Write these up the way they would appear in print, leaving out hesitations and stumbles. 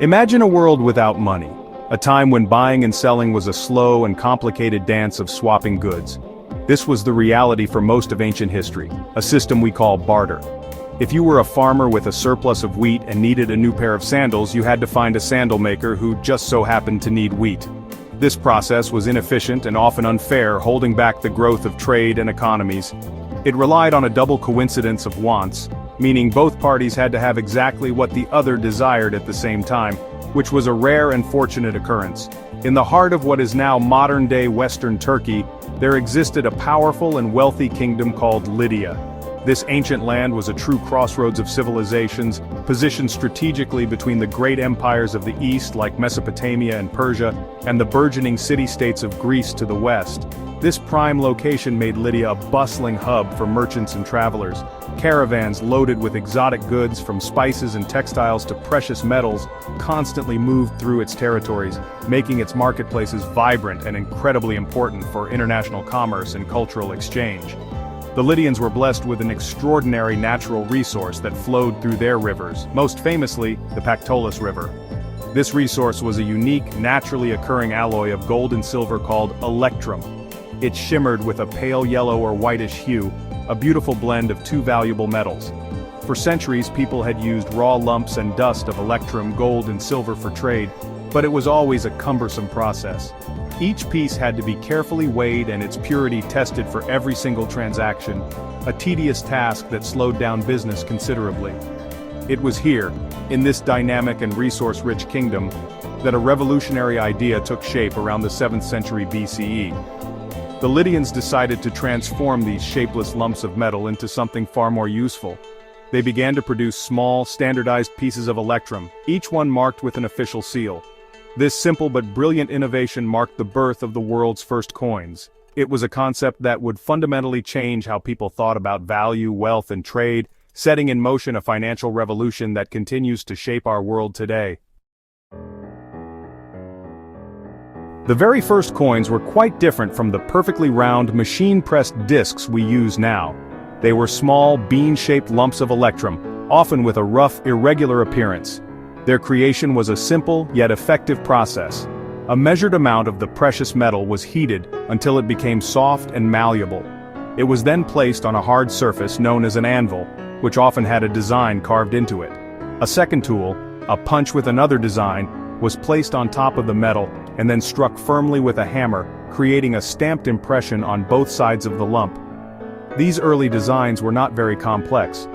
Imagine a world without money, a time when buying and selling was a slow and complicated dance of swapping goods. This was the reality for most of ancient history, a system we call barter. If you were a farmer with a surplus of wheat and needed a new pair of sandals, you had to find a sandal maker who just so happened to need wheat. This process was inefficient and often unfair, holding back the growth of trade and economies. It relied on a double coincidence of wants, meaning both parties had to have exactly what the other desired at the same time, which was a rare and fortunate occurrence. In the heart of what is now modern-day Western Turkey, there existed a powerful and wealthy kingdom called Lydia. This ancient land was a true crossroads of civilizations, positioned strategically between the great empires of the east like Mesopotamia and Persia, and the burgeoning city-states of Greece to the west. This prime location made Lydia a bustling hub for merchants and travelers. Caravans loaded with exotic goods from spices and textiles to precious metals constantly moved through its territories, making its marketplaces vibrant and incredibly important for international commerce and cultural exchange. The Lydians were blessed with an extraordinary natural resource that flowed through their rivers, most famously, the Pactolus River. This resource was a unique, naturally occurring alloy of gold and silver called electrum. It shimmered with a pale yellow or whitish hue, a beautiful blend of two valuable metals. For centuries, people had used raw lumps and dust of electrum, gold and silver for trade, but it was always a cumbersome process. Each piece had to be carefully weighed and its purity tested for every single transaction, a tedious task that slowed down business considerably. It was here, in this dynamic and resource-rich kingdom, that a revolutionary idea took shape around the 7th century BCE. The Lydians decided to transform these shapeless lumps of metal into something far more useful. They began to produce small, standardized pieces of electrum, each one marked with an official seal. This simple but brilliant innovation marked the birth of the world's first coins. It was a concept that would fundamentally change how people thought about value, wealth, and trade, setting in motion a financial revolution that continues to shape our world today. The very first coins were quite different from the perfectly round, machine-pressed discs we use now. They were small, bean-shaped lumps of electrum, often with a rough, irregular appearance. Their creation was a simple, yet effective process. A measured amount of the precious metal was heated until it became soft and malleable. It was then placed on a hard surface known as an anvil, which often had a design carved into it. A second tool, a punch with another design, was placed on top of the metal and then struck firmly with a hammer, creating a stamped impression on both sides of the lump. These early designs were not very complex.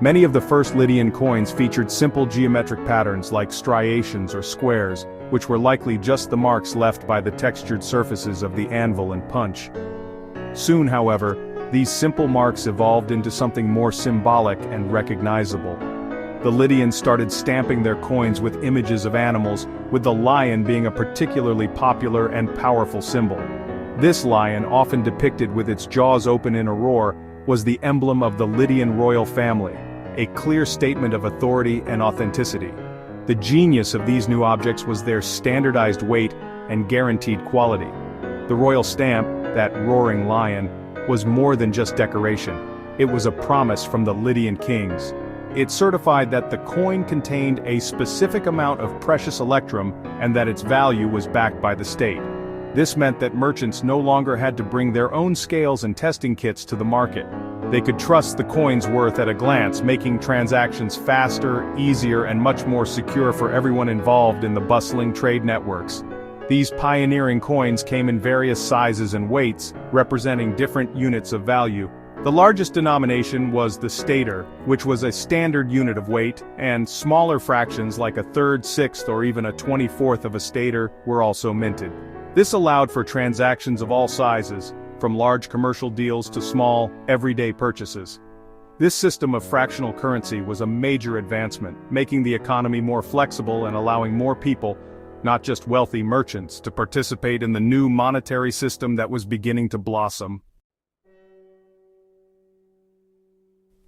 Many of the first Lydian coins featured simple geometric patterns like striations or squares, which were likely just the marks left by the textured surfaces of the anvil and punch. Soon, however, these simple marks evolved into something more symbolic and recognizable. The Lydians started stamping their coins with images of animals, with the lion being a particularly popular and powerful symbol. This lion, often depicted with its jaws open in a roar, was the emblem of the Lydian royal family, a clear statement of authority and authenticity. The genius of these new objects was their standardized weight and guaranteed quality. The royal stamp, that roaring lion, was more than just decoration. It was a promise from the Lydian kings. It certified that the coin contained a specific amount of precious electrum and that its value was backed by the state. This meant that merchants no longer had to bring their own scales and testing kits to the market. They could trust the coin's worth at a glance, making transactions faster, easier, and much more secure for everyone involved in the bustling trade networks. These pioneering coins came in various sizes and weights, representing different units of value. The largest denomination was the stater, which was a standard unit of weight, and smaller fractions like a third, sixth, or even a 24th of a stater were also minted. This allowed for transactions of all sizes, from large commercial deals to small, everyday purchases. This system of fractional currency was a major advancement, making the economy more flexible and allowing more people, not just wealthy merchants, to participate in the new monetary system that was beginning to blossom.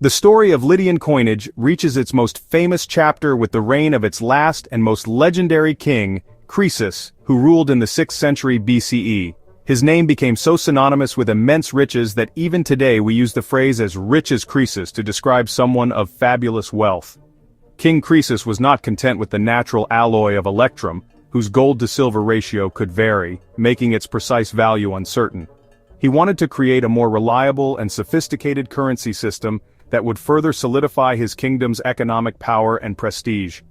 The story of Lydian coinage reaches its most famous chapter with the reign of its last and most legendary king, Croesus, who ruled in the 6th century BCE. His name became so synonymous with immense riches that even today we use the phrase as rich as Croesus to describe someone of fabulous wealth. King Croesus was not content with the natural alloy of electrum, whose gold-to-silver ratio could vary, making its precise value uncertain. He wanted to create a more reliable and sophisticated currency system that would further solidify his kingdom's economic power and prestige.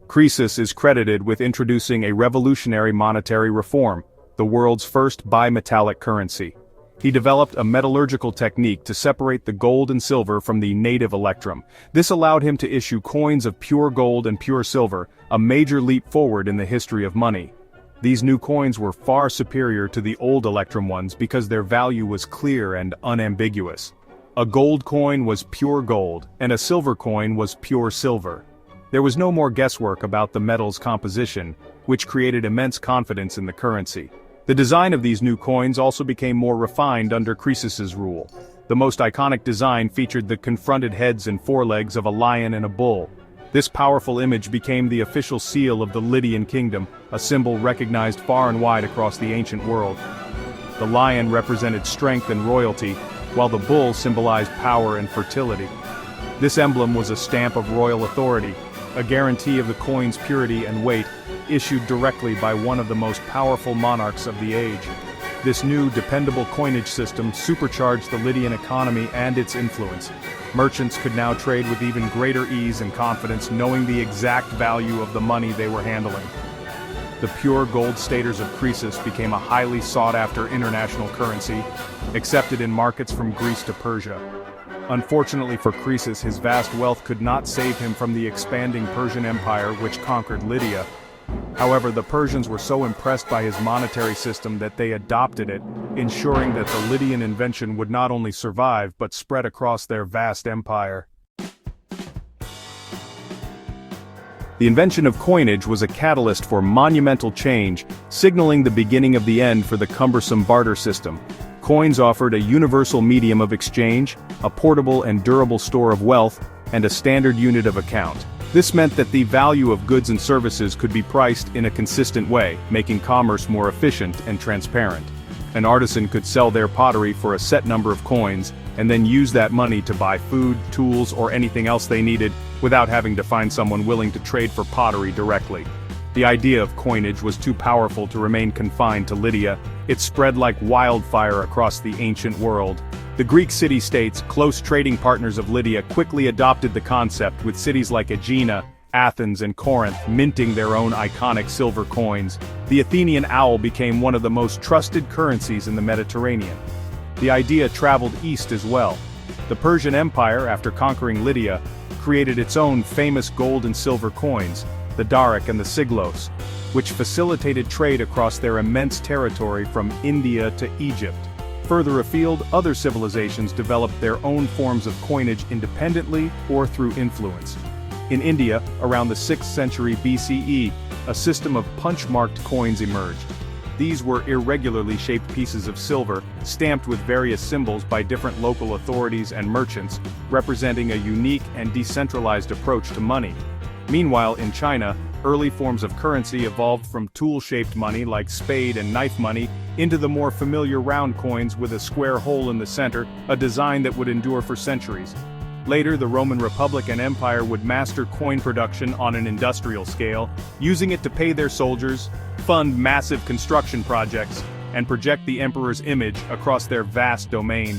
Croesus is credited with introducing a revolutionary monetary reform, the world's first bimetallic currency. He developed a metallurgical technique to separate the gold and silver from the native electrum. This allowed him to issue coins of pure gold and pure silver, a major leap forward in the history of money. These new coins were far superior to the old electrum ones because their value was clear and unambiguous. A gold coin was pure gold, and a silver coin was pure silver. There was no more guesswork about the metal's composition, which created immense confidence in the currency. The design of these new coins also became more refined under Croesus's rule. The most iconic design featured the confronted heads and forelegs of a lion and a bull. This powerful image became the official seal of the Lydian kingdom, a symbol recognized far and wide across the ancient world. The lion represented strength and royalty, while the bull symbolized power and fertility. This emblem was a stamp of royal authority, a guarantee of the coin's purity and weight, issued directly by one of the most powerful monarchs of the age. This new, dependable coinage system supercharged the Lydian economy and its influence. Merchants could now trade with even greater ease and confidence, knowing the exact value of the money they were handling. The pure gold staters of Croesus became a highly sought-after international currency, accepted in markets from Greece to Persia. Unfortunately for Croesus, his vast wealth could not save him from the expanding Persian Empire which conquered Lydia. However, the Persians were so impressed by his monetary system that they adopted it, ensuring that the Lydian invention would not only survive but spread across their vast empire. The invention of coinage was a catalyst for monumental change, signaling the beginning of the end for the cumbersome barter system. Coins offered a universal medium of exchange, a portable and durable store of wealth, and a standard unit of account. This meant that the value of goods and services could be priced in a consistent way, making commerce more efficient and transparent. An artisan could sell their pottery for a set number of coins, and then use that money to buy food, tools, or anything else they needed, without having to find someone willing to trade for pottery directly. The idea of coinage was too powerful to remain confined to Lydia. It spread like wildfire across the ancient world. The Greek city-states, close trading partners of Lydia, quickly adopted the concept, with cities like Aegina, Athens, and Corinth minting their own iconic silver coins. The Athenian owl became one of the most trusted currencies in the Mediterranean. The idea traveled east as well. The Persian Empire, after conquering Lydia, created its own famous gold and silver coins, the daric and the siglos, which facilitated trade across their immense territory from India to Egypt. Further afield, other civilizations developed their own forms of coinage independently or through influence. In India, around the 6th century BCE, a system of punch-marked coins emerged. These were irregularly shaped pieces of silver, stamped with various symbols by different local authorities and merchants, representing a unique and decentralized approach to money. Meanwhile, in China, early forms of currency evolved from tool-shaped money like spade and knife money into the more familiar round coins with a square hole in the center, a design that would endure for centuries. Later, the Roman Republic and Empire would master coin production on an industrial scale, using it to pay their soldiers, fund massive construction projects, and project the emperor's image across their vast domain.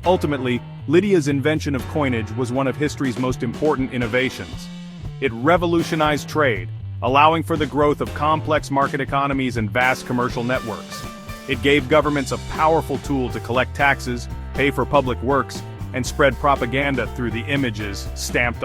Ultimately, Lydia's invention of coinage was one of history's most important innovations. It revolutionized trade, allowing for the growth of complex market economies and vast commercial networks. It gave governments a powerful tool to collect taxes, pay for public works, and spread propaganda through the images stamped on